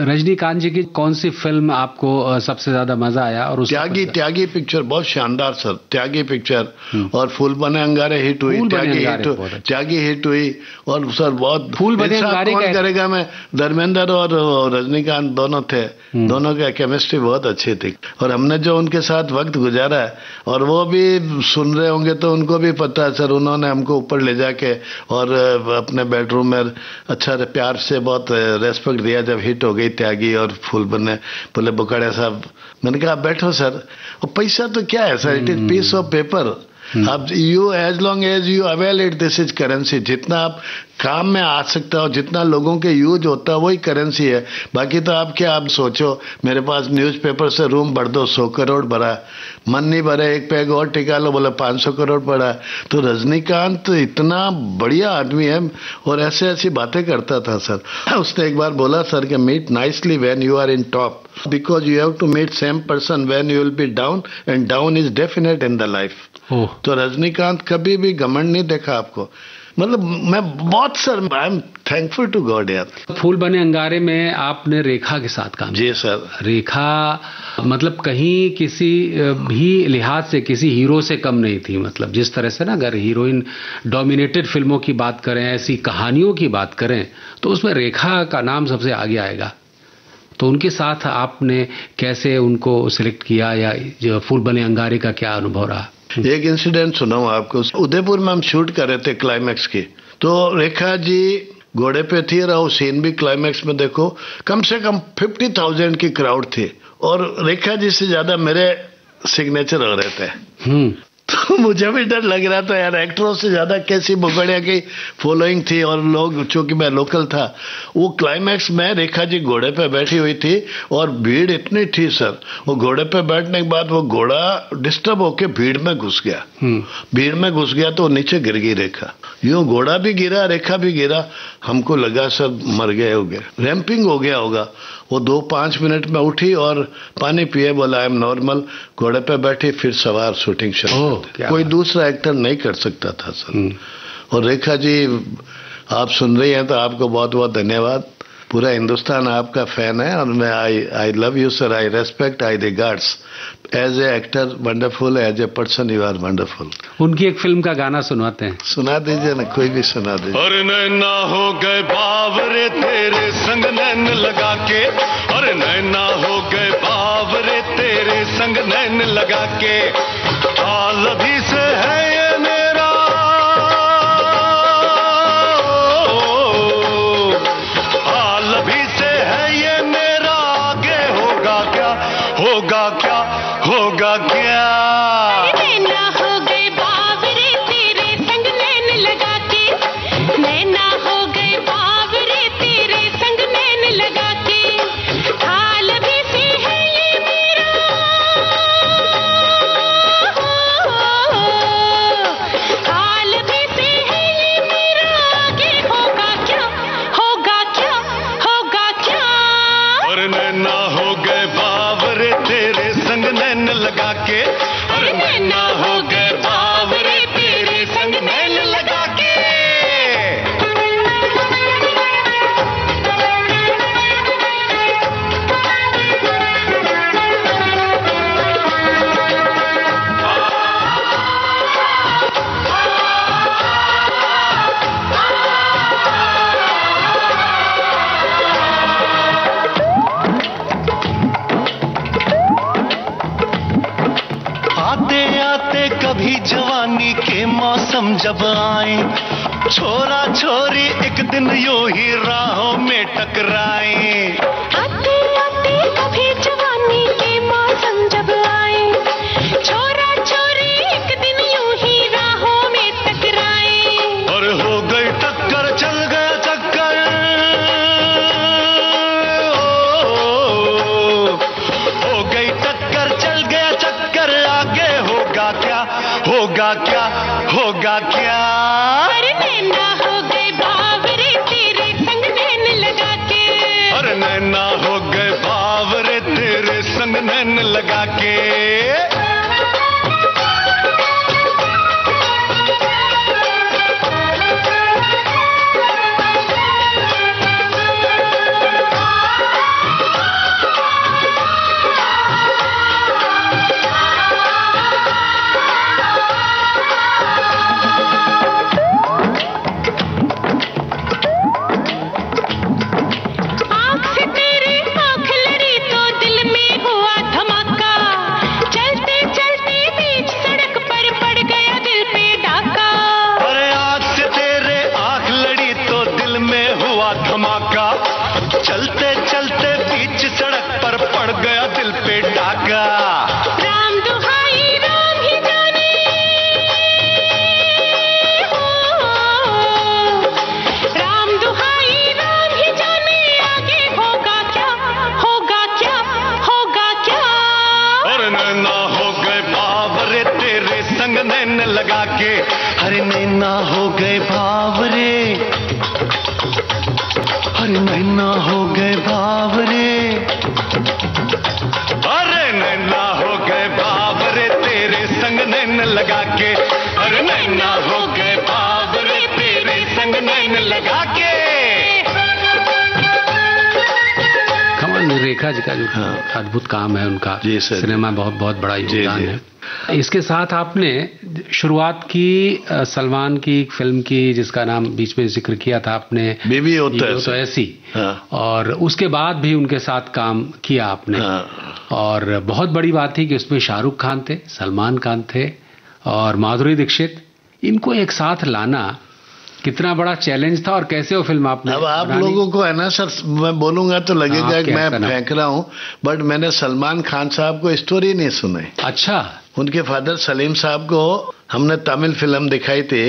रजनीकांत जी की कौन सी फिल्म आपको सबसे ज्यादा मजा आया? और त्यागी पिक्चर बहुत शानदार सर। त्यागी पिक्चर और फूल बने अंगारे हिट हुई, त्यागी हिट हुई। और सर बहुत फूल बने अंगारे कौन करेगा में धर्मेंद्र और रजनीकांत दोनों थे, दोनों की केमिस्ट्री बहुत अच्छी थी। और हमने जो उनके साथ वक्त गुजारा है, और वो भी सुन रहे होंगे तो उनको भी पता है सर, उन्होंने हमको ऊपर ले जाके और अपने बेडरूम में अच्छा प्यार से बहुत रेस्पेक्ट दिया जब हिट हो गई त्यागी और फूल बने। बोले बुखाड़िया साहब, मैंने कहा बैठो सर। और पैसा तो क्या है sir, it is piece of paper. अब you as long as you avail it, this is currency. जितना आप काम में आ सकता हो, जितना लोगों के यूज होता है, वही करेंसी है। बाकी तो आप क्या, आप सोचो मेरे पास न्यूज़पेपर से रूम भर दो, 100 करोड़ भरा, मन नहीं भरे एक पैग और टिका लो, बोले 500 करोड़ पड़ा। तो रजनीकांत तो इतना बढ़िया आदमी है और ऐसे ऐसी बातें करता था सर। उसने एक बार बोला सर कि meet nicely when you are in top, because you have to meet same person when you will be down, and down is definite in the life. तो रजनीकांत कभी भी घमंड नहीं देखा आपको। मतलब मैं बहुत sir, I am thankful to God यार। फूल बने अंगारे में आपने रेखा के साथ काम? जी सर। रेखा मतलब कहीं किसी भी लिहाज से किसी हीरो से कम नहीं थी। मतलब जिस तरह से ना, अगर हीरोइन डोमिनेटेड फिल्मों की बात करें, ऐसी कहानियों की बात करें, तो उसमें रेखा का नाम सबसे आगे आएगा। तो उनके साथ आपने कैसे उनको सिलेक्ट किया, या जो फूल बने अंगारे का क्या अनुभव रहा? एक इंसिडेंट सुनाऊं आपको। उदयपुर में हम शूट कर रहे थे क्लाइमैक्स की, तो रेखा जी घोड़े पे थी और वो सीन भी क्लाइमैक्स में देखो, कम से कम 50,000 की क्राउड थी, और रेखा जी से ज्यादा मेरे सिग्नेचर हो रहे थे। तो मुझे भी डर लग रहा था यार, एक्टरों से ज्यादा कैसी बुगड़िया की फॉलोइंग थी। और लोग, चूंकि मैं लोकल था, वो क्लाइमैक्स में रेखा जी घोड़े पे बैठी हुई थी और भीड़ इतनी थी सर, वो घोड़े पे बैठने के बाद वो घोड़ा डिस्टर्ब होके भीड़ में घुस गया। भीड़ में घुस गया तो नीचे गिर गई रेखा। यूं घोड़ा भी गिरा, रेखा भी गिरा। हमको लगा सर मर गए होंगे, रैंपिंग हो गया होगा। वो 2-5 मिनट में उठी और पानी पिए, बोला आई एम नॉर्मल, घोड़े पे बैठी, फिर सवार शूटिंग शुरू। कोई दूसरा एक्टर नहीं कर सकता था सर। और रेखा जी आप सुन रही हैं तो आपको बहुत बहुत धन्यवाद। पूरा हिंदुस्तान आपका फैन है, और मैं I love you sir, I respect, I regards as a actor wonderful, as a person you are wonderful. उनकी एक फिल्म का गाना सुनवाते हैं। सुना दीजिए ना, कोई भी सुना दीजिए। और नैना हो गए बावरे तेरे संग नैन लगा के, और नैना हो गए बावरे तेरे संग नैन लगा के, हाल अभी से है ये मेरा, हाल अभी से है ये मेरा, आगे होगा क्या, होगा क्या, होगा क्या। नैना हो गए बावरे तेरे संग नैन लगा के, नैना हो गए बावरे तेरे संग नैन लगा के, हाल भी से है ये मेरा, हाल भी से है ये मेरा, आगे होगा क्या, होगा क्या, होगा क्या। और नैना हो गए बावरे तेरे संग नैन लगा के, और नैना हो गए बावरे तेरे संग नैन लगा के। आते आते कभी जवानी के मौसम जब आए, छोरा छोरी एक दिन यूं ही राहों में टकराए। आते आते कभी जवानी के मौसम जब आए, छोरा छोरी एक दिन यूं ही राहों में टकराए। और हो गई टक्कर, चल गया चक्कर, हो गई टक्कर, चल गया चक्कर, आगे होगा क्या, होगा क्या, होगा क्या। और नैना हो गए बावरे तेरे संग नैन लगा के, और नैना हो गए बावरे तेरे संग नैन लगा के। आँख से तेरी आँख लड़ी तो दिल में हुआ धमाका, चलते चलते बीच सड़क पर पड़ गया दिल पे डाका। अरे आँख से तेरे आँख लड़ी तो दिल में हुआ धमाका, चलते चलते बीच सड़क पर पड़ गया दिल पे डाका। राम दुहाई राम ही जाने, राम दुहाई राम ही जाने, आगे होगा क्या, होगा क्या, होगा क्या। और नैना हो गए बावरे तेरे संग नैन लगा के, अरे नैना हो गए बावरे, अरे नैना हो गए बावरे, अरे नैना हो गए बावरे तेरे संग नैन लगा के, अरे नैना हो गए बावरे तेरे संग नैन लगा के। कमल रेखा जी का जो अद्भुत काम है उनका, जी सर। सिनेमा बहुत बहुत बड़ा योगदान जी। है। इसके साथ आपने शुरुआत की सलमान की एक फिल्म की जिसका नाम बीच में जिक्र किया था आपने, बीवी हो तो तो ऐसी, हाँ। और उसके बाद भी उनके साथ काम किया आपने। हाँ। और बहुत बड़ी बात थी कि उसमें शाहरुख खान थे, सलमान खान थे और माधुरी दीक्षित। इनको एक साथ लाना कितना बड़ा चैलेंज था और कैसे वो फिल्म आपने अब आप बनानी? लोगों को है ना सर, मैं बोलूंगा तो लगेगा हाँ, कि मैं कैसा ना? फेंक रहा हूँ, बट मैंने सलमान खान साहब को स्टोरी नहीं सुनाई। अच्छा। उनके फादर सलीम साहब को हमने तमिल फिल्म दिखाई थी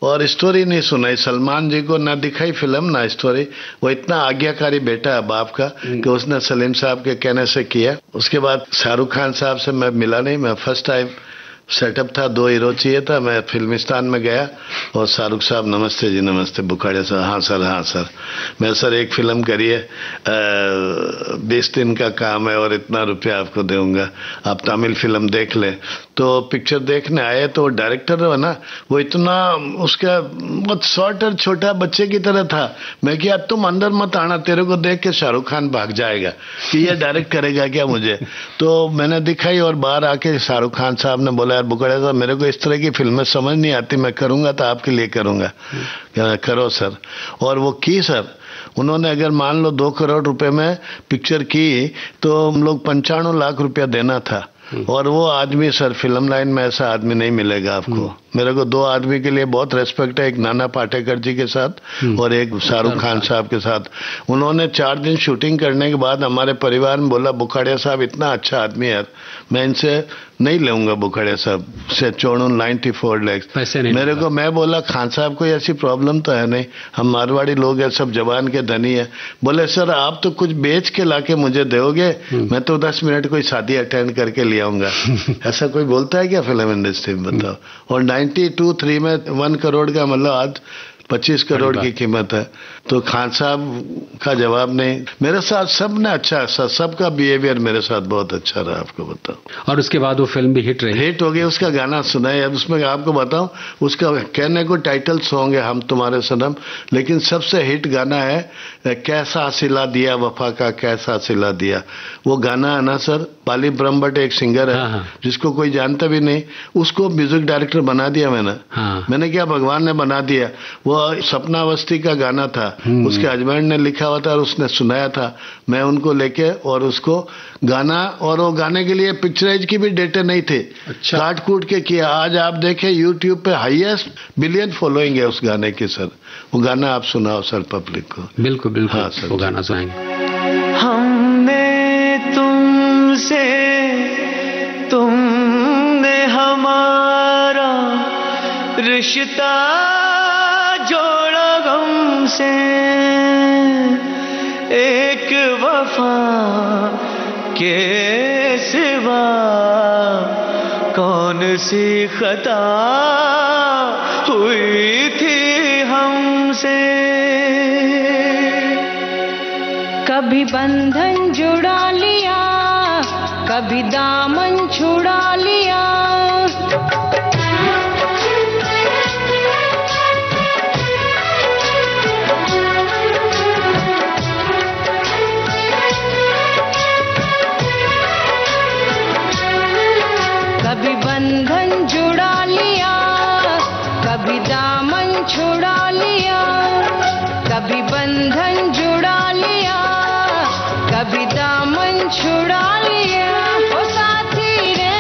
और स्टोरी नहीं सुनाई। सलमान जी को ना दिखाई फिल्म ना स्टोरी। वो इतना आज्ञाकारी बेटा है बाप का कि उसने सलीम साहब के कहने से किया। उसके बाद शाहरुख खान साहब से मैं मिला नहीं, मैं फर्स्ट टाइम सेटअप था, 2 हीरो चाहिए था। मैं फिल्मिस्तान में गया और शाहरुख साहब नमस्ते जी नमस्ते, बुखाड़िया साहब हाँ सर हाँ सर। मैं सर एक फिल्म करिए, 20 दिन का काम है और इतना रुपया आपको दूंगा, आप तमिल फिल्म देख लें। तो पिक्चर देखने आए तो डायरेक्टर है ना, वो इतना उसका बहुत शॉर्ट और छोटा बच्चे की तरह था। मैं किया तुम अंदर मत आना, तेरे को देख के शाहरुख खान भाग जाएगा कि ये डायरेक्ट करेगा क्या मुझे। तो मैंने दिखाई और बाहर आके शाहरुख खान साहब ने बोला यार बुखाड़िया साहब मेरे को इस तरह की फिल्में समझ नहीं आती, मैं करूंगा तो आपके लिए करूंगा। करो सर। और वो की सर, उन्होंने अगर मान लो 2 करोड़ रुपए में पिक्चर की तो हम लोग 95 लाख रुपया देना था। और वो आदमी सर, फिल्म लाइन में ऐसा आदमी नहीं मिलेगा आपको। मेरे को 2 आदमी के लिए बहुत रेस्पेक्ट है, एक नाना पाटेकर जी के साथ और एक शाहरुख खान साहब के साथ। उन्होंने 4 दिन शूटिंग करने के बाद हमारे परिवार में बोला बुखाड़िया साहब इतना अच्छा आदमी है, मैं इनसे नहीं लूंगा बुखाड़िया साहब से चोड़ू 94 लाख मेरे को। मैं बोला खान साहब कोई ऐसी प्रॉब्लम तो है नहीं, हम मारवाड़ी लोग हैं, सब जवान के धनी है। बोले सर आप तो कुछ बेच के लाके मुझे दोगे, मैं तो 10 मिनट कोई शादी अटेंड करके ले आऊंगा। ऐसा कोई बोलता है क्या फिल्म इंडस्ट्री में, बताओ। और 92-3 में 1 करोड़ का मतलब आज 25 करोड़ की कीमत है। तो खान साहब का जवाब नहीं। मेरे साथ सब ने अच्छा, सबका बिहेवियर मेरे साथ बहुत अच्छा रहा, आपको बताऊं। और उसके बाद वो फिल्म भी हिट रही, हिट हो गई। उसका गाना सुना है, उसमें आपको बताऊं, उसका कहने को टाइटल सॉन्ग है हम तुम्हारे सनम, लेकिन सबसे हिट गाना है कैसा सिला दिया वफा का कैसा सिला दिया। वो गाना है ना सर, बाली ब्रह्मभट्ट एक सिंगर है जिसको कोई जानता भी नहीं, उसको म्यूजिक डायरेक्टर बना दिया मैंने क्या भगवान ने बना दिया। वो सपना अवस्थी का गाना था, उसके हस्बैंड ने लिखा हुआ था और उसने सुनाया था। मैं उनको लेके और उसको गाना, और वो गाने के लिए पिक्चराइज की भी डेटे नहीं थे, अच्छा। काट कूट के किया। आज आप देखें यूट्यूब पे हाईएस्ट बिलियन फॉलोइंग है उस गाने की सर। वो गाना आप सुनाओ सर पब्लिक को। बिल्कुल बिल्कुल हाँ सर, वो गाना सुनाएंगे। हमने तुमसे, तुमने हमारा रिश्ता जोड़ा गम से, एक वफा के सिवा कौन सी खता हुई थी हमसे। कभी बंधन जुड़ा लिया, कभी दामन छुड़ा लिया, कभी बंधन जुड़ा लिया, कभी दामन छुड़ा लिया, कभी बंधन जुड़ा लिया, कभी दामन छुड़ा लिया। ओ साथी रे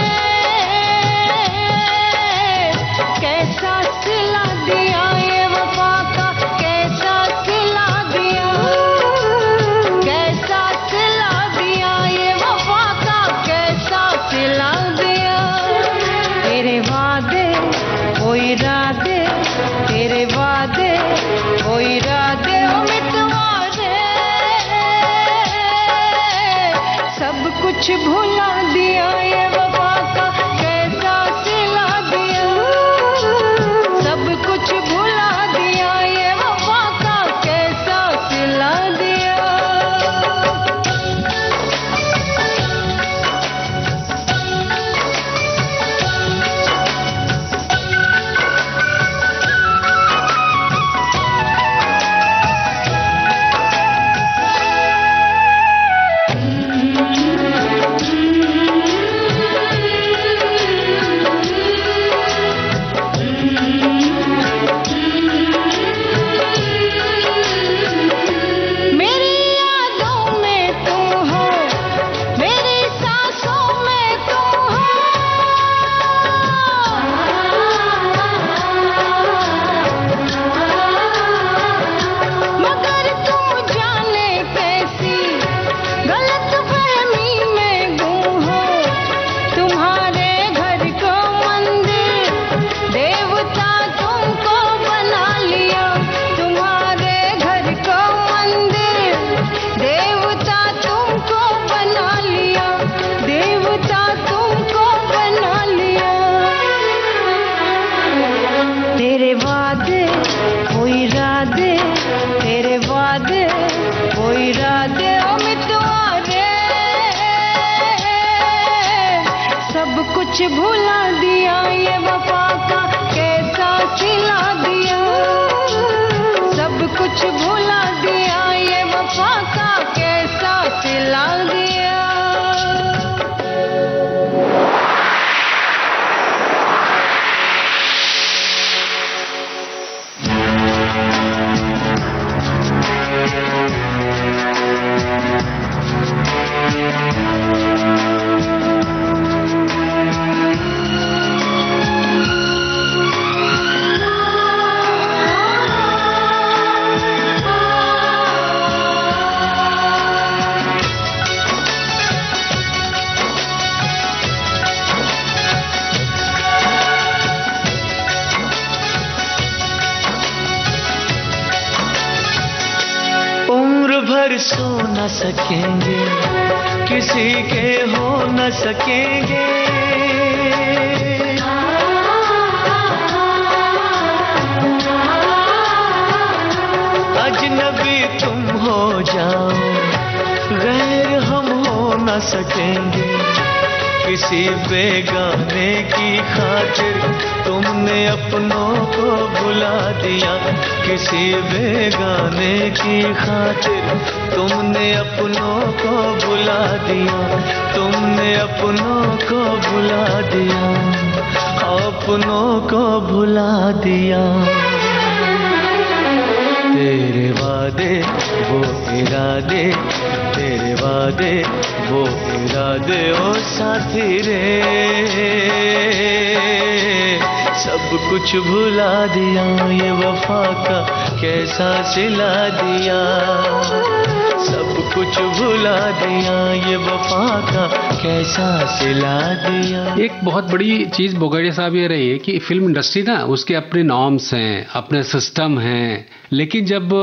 कैसा सिला दिया ये वफा का, कैसा सिला दिया, कैसा सिला दिया ये वफा का, कैसा सिला दिया। तेरे वादे वो इरादे, तेरे वादे वो इरादे, ओ मितवादे सब कुछ भुला दिया ये वफा का, कैसा सिला दिया। सब कुछ भुला दिया ये वफा का, कैसा सिला दिया। इरादे वो इरादे मितवारे, सब कुछ भुला दिया ये वफा का कैसा सिला दिया, सब कुछ भुला दिया ये वफा का कैसा सिला दिया। भर सो न सकेंगे, किसी के हो न सकेंगे, अजनबी तुम हो जाओ, गैर हम हो न सकेंगे, किसी बेगाने की खातिर तुमने अपनों को भुला दिया, किसी बेगाने की खातिर तुमने अपनों को भुला दिया, तुमने अपनों को भुला दिया, अपनों को भुला दिया। तेरे वादे वो इरादे, तेरे वादे वो इरादे ओ साथी रे, सब कुछ भुला दिया ये वफा का कैसा सिला दिया, सब कुछ भुला दिया ये वफा का कैसा सिला दिया। एक बहुत बड़ी चीज बोगाड़िया साहब ये रही है कि फिल्म इंडस्ट्री ना उसके अपने नॉर्म्स हैं, अपने सिस्टम हैं, लेकिन जब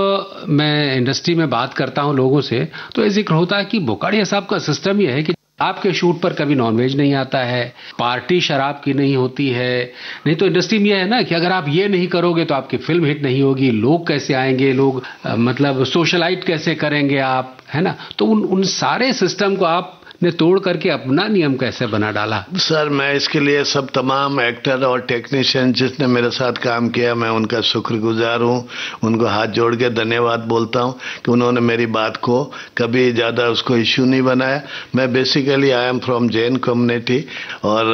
मैं इंडस्ट्री में बात करता हूं लोगों से तो ये जिक्र होता है कि बोगाड़िया साहब का सिस्टम ये है कि आपके शूट पर कभी नॉनवेज नहीं आता है, पार्टी शराब की नहीं होती है, नहीं तो इंडस्ट्री में यह है ना कि अगर आप ये नहीं करोगे तो आपकी फिल्म हिट नहीं होगी, लोग कैसे आएंगे, लोग मतलब सोशलाइट कैसे करेंगे आप, है ना। तो उन सारे सिस्टम को आप ने तोड़ करके अपना नियम कैसे बना डाला? सर मैं इसके लिए सब तमाम एक्टर और टेक्नीशियन जिसने मेरे साथ काम किया मैं उनका शुक्रगुजार हूँ, उनको हाथ जोड़ के धन्यवाद बोलता हूँ कि उन्होंने मेरी बात को कभी ज़्यादा उसको इश्यू नहीं बनाया। मैं basically I am from Jain community और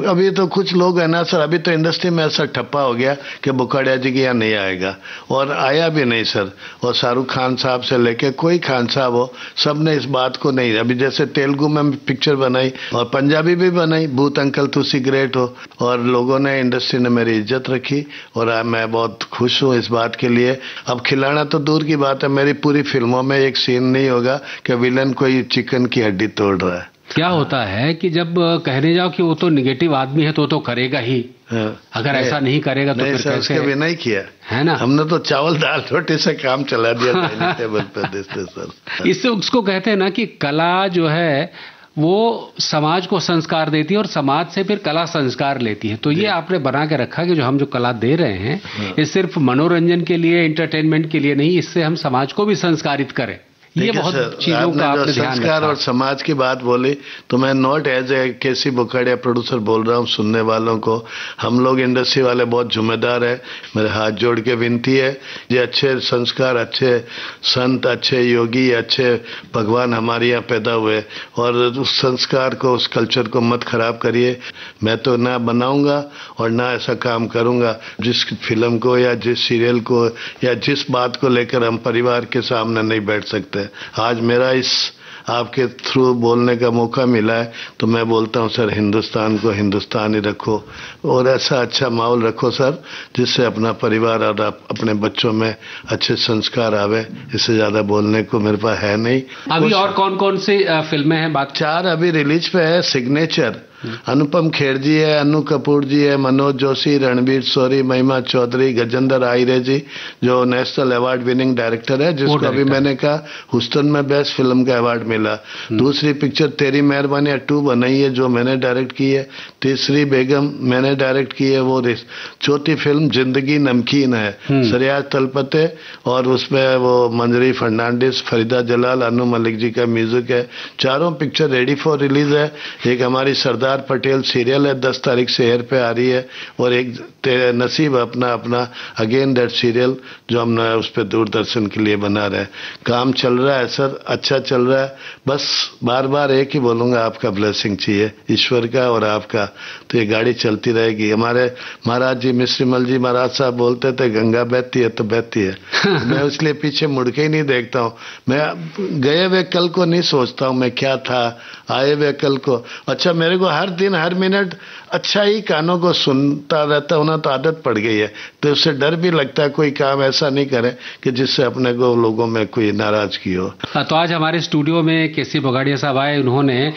अभी तो कुछ लोग हैं ना सर, अभी तो इंडस्ट्री में ऐसा ठप्पा हो गया कि बोगाड़िया जी के यहाँ नहीं आएगा और आया भी नहीं सर। और शाहरुख खान साहब से लेके कोई खान साहब हो, सब ने इस बात को नहीं, अभी जैसे तेलुगु में पिक्चर बनाई और पंजाबी भी बनाई, भूत अंकल तू सिगरेट हो, और लोगों ने इंडस्ट्री ने मेरी इज्जत रखी और मैं बहुत खुश हूँ इस बात के लिए। अब खिलाना तो दूर की बात है, मेरी पूरी फिल्मों में एक सीन नहीं होगा कि विलन कोई चिकन की हड्डी तोड़ रहा है। क्या होता है कि जब कहने जाओ कि वो तो निगेटिव आदमी है तो करेगा ही, अगर ऐसा नहीं करेगा तो फिर कैसे? उसके भी नहीं किया है ना, हमने तो चावल दाल रोटी से काम चला दिया टेबल पे देते सर। इससे उसको कहते हैं ना कि कला जो है वो समाज को संस्कार देती है और समाज से फिर कला संस्कार लेती है। तो ये आपने बना के रखा कि जो हम जो कला दे रहे हैं ये सिर्फ मनोरंजन के लिए, एंटरटेनमेंट के लिए नहीं, इससे हम समाज को भी संस्कारित करें। ये बहुत चीजों का आपने ध्यान संस्कार और समाज की बात बोली तो मैं not as a KC Bogadia producer बोल रहा हूँ, सुनने वालों को हम लोग इंडस्ट्री वाले बहुत जिम्मेदार है, मेरे हाथ जोड़ के विनती है ये अच्छे संस्कार, अच्छे संत, अच्छे योगी, अच्छे भगवान हमारे यहाँ पैदा हुए और उस संस्कार को, उस कल्चर को मत खराब करिए। मैं तो ना बनाऊंगा और ना ऐसा काम करूंगा जिस फिल्म को या जिस सीरियल को या जिस बात को लेकर हम परिवार के सामने नहीं बैठ सकते। आज मेरा इस आपके थ्रू बोलने का मौका मिला है तो मैं बोलता हूं सर, हिंदुस्तान को हिंदुस्तान ही रखो और ऐसा अच्छा माहौल रखो सर जिससे अपना परिवार और अपने बच्चों में अच्छे संस्कार आवे। इससे ज्यादा बोलने को मेरे पास है नहीं। अभी और कौन कौन सी फिल्में हैं? बात 4 अभी रिलीज पे है, सिग्नेचर अनुपम खेर जी है, अनु कपूर जी है, मनोज जोशी, रणबीर शोरी, महिमा चौधरी, गजेंद्र आहिरे जी जो नेशनल अवार्ड विनिंग डायरेक्टर है, जिसको अभी मैंने कहा ह्यूस्टन में बेस्ट फिल्म का अवार्ड मिला। दूसरी पिक्चर तेरी मेहरबानी 2 बनाई है जो मैंने डायरेक्ट की है। तीसरी बेगम मैंने डायरेक्ट की है। वो चौथी फिल्म जिंदगी नमकीन है, सरियाज तलपते, और उसमें वो मंजरी फर्नांडिस, फरीदा जलाल, अनु मलिक जी का म्यूजिक है। चारों पिक्चर रेडी फॉर रिलीज है। एक हमारी सरदार पटेल सीरियल है, 10 तारीख से एयर पे आ रही है, और एक तेरे नसीब अपना अपना अगेन दैट सीरियल जो हम उस पर दूरदर्शन के लिए बना रहे हैं। काम चल रहा है सर, अच्छा चल रहा है। बस बार बार एक ही बोलूंगा, आपका ब्लेसिंग चाहिए, ईश्वर का और आपका, तो ये गाड़ी चलती रहेगी। हमारे महाराज जी मिश्रीमल जी महाराज साहब बोलते थे गंगा बहती है तो बहती है। मैं इसलिए पीछे मुड़ के ही नहीं देखता हूँ। मैं गए हुए कल को नहीं सोचता हूँ मैं क्या था, आए हुए कल को। अच्छा, मेरे को हर दिन हर मिनट अच्छा ही कानों को सुनता रहता हूँ ना, तो आदत पड़ गई है। तो उससे डर भी लगता है कोई काम ऐसा नहीं करे कि जिससे अपने को लोगों में कोई नाराजगी हो। तो आज हमारे स्टूडियो में केसी बगाड़िया साहब आए। उन्होंने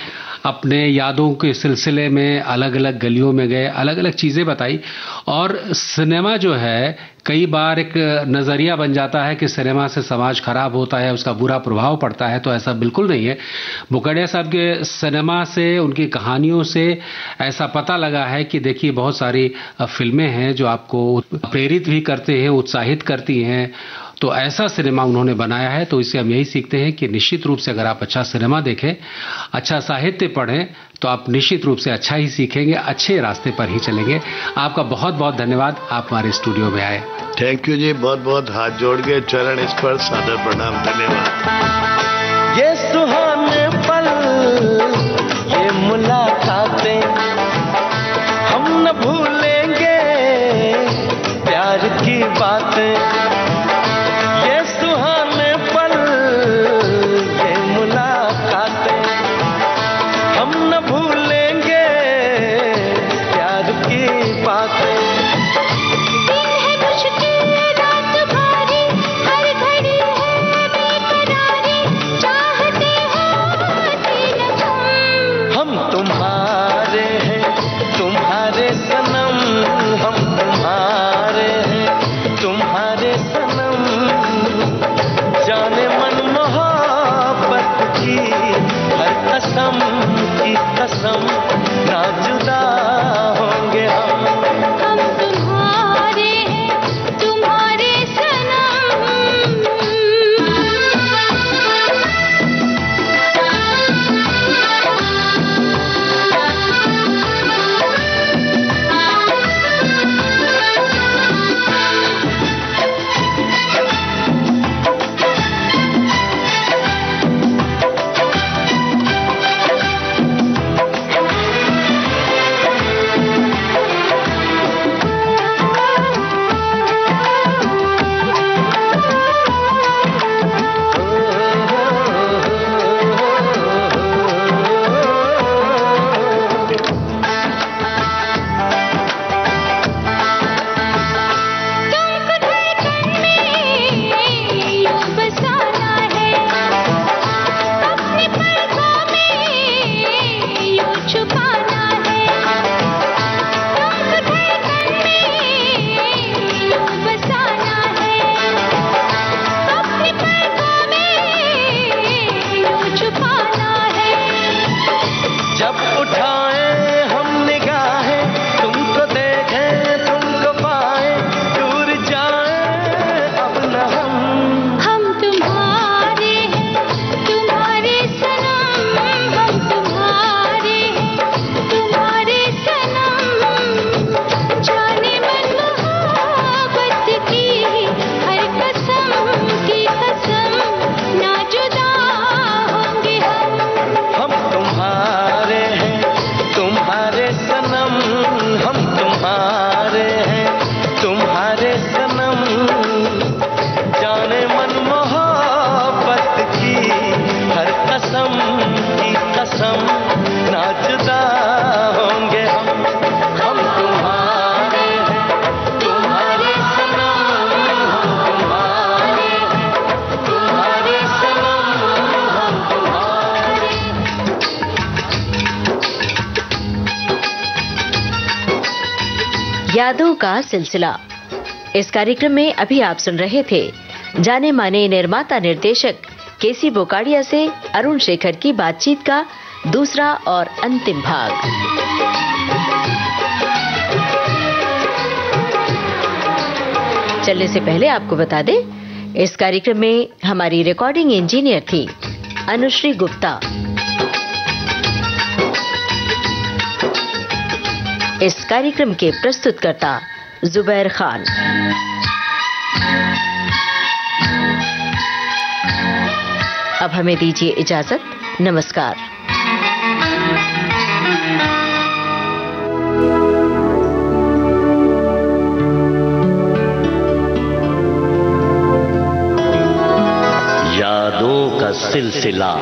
अपने यादों के सिलसिले में अलग अलग गलियों में गए, अलग अलग चीज़ें बताई। और सिनेमा जो है, कई बार एक नज़रिया बन जाता है कि सिनेमा से समाज खराब होता है, उसका बुरा प्रभाव पड़ता है, तो ऐसा बिल्कुल नहीं है। बुगाड़िया साहब के सिनेमा से, उनकी कहानियों से ऐसा पता लगा है कि देखिए बहुत सारी फिल्में हैं जो आपको प्रेरित भी करते हैं, उत्साहित करती हैं। तो ऐसा सिनेमा उन्होंने बनाया है। तो इससे हम यही सीखते हैं कि निश्चित रूप से अगर आप अच्छा सिनेमा देखें, अच्छा साहित्य पढ़ें, तो आप निश्चित रूप से अच्छा ही सीखेंगे, अच्छे रास्ते पर ही चलेंगे। आपका बहुत बहुत धन्यवाद, आप हमारे स्टूडियो में आए। थैंक यू जी, बहुत बहुत हाथ जोड़ के चरण स्पर्श, सादर प्रणाम, धन्यवाद। ये सुहाने पल, ये मुलाकातें हम न भूलेंगे, प्यार की बातें। ये सुहाने पल, ये मुलाकातें हम न भूलेंगे, प्यार की बातें। दिन है मुश्किल, रात भारी, हर घड़ी है बेकरारी, चाहते होते न तुम। हम तुम्हारे हैं, तुम्हारे सनम, हम तुम्हारे हैं, तुम्हारे सनम। जाने मन मोहब्बत की हर कसम की कसम, ना जुदा होंगे हम। हम तुम्हारे हैं, तुम्हारे सनम। यादों का सिलसिला। इस कार्यक्रम में अभी आप सुन रहे थे जाने माने निर्माता निर्देशक केसी बोकाडिया से अरुण शेखर की बातचीत का दूसरा और अंतिम भाग। चलने से पहले आपको बता दें, इस कार्यक्रम में हमारी रिकॉर्डिंग इंजीनियर थी अनुश्री गुप्ता। इस कार्यक्रम के प्रस्तुतकर्ता जुबैर खान। अब हमें दीजिए इजाजत। नमस्कार। यादों का सिलसिला।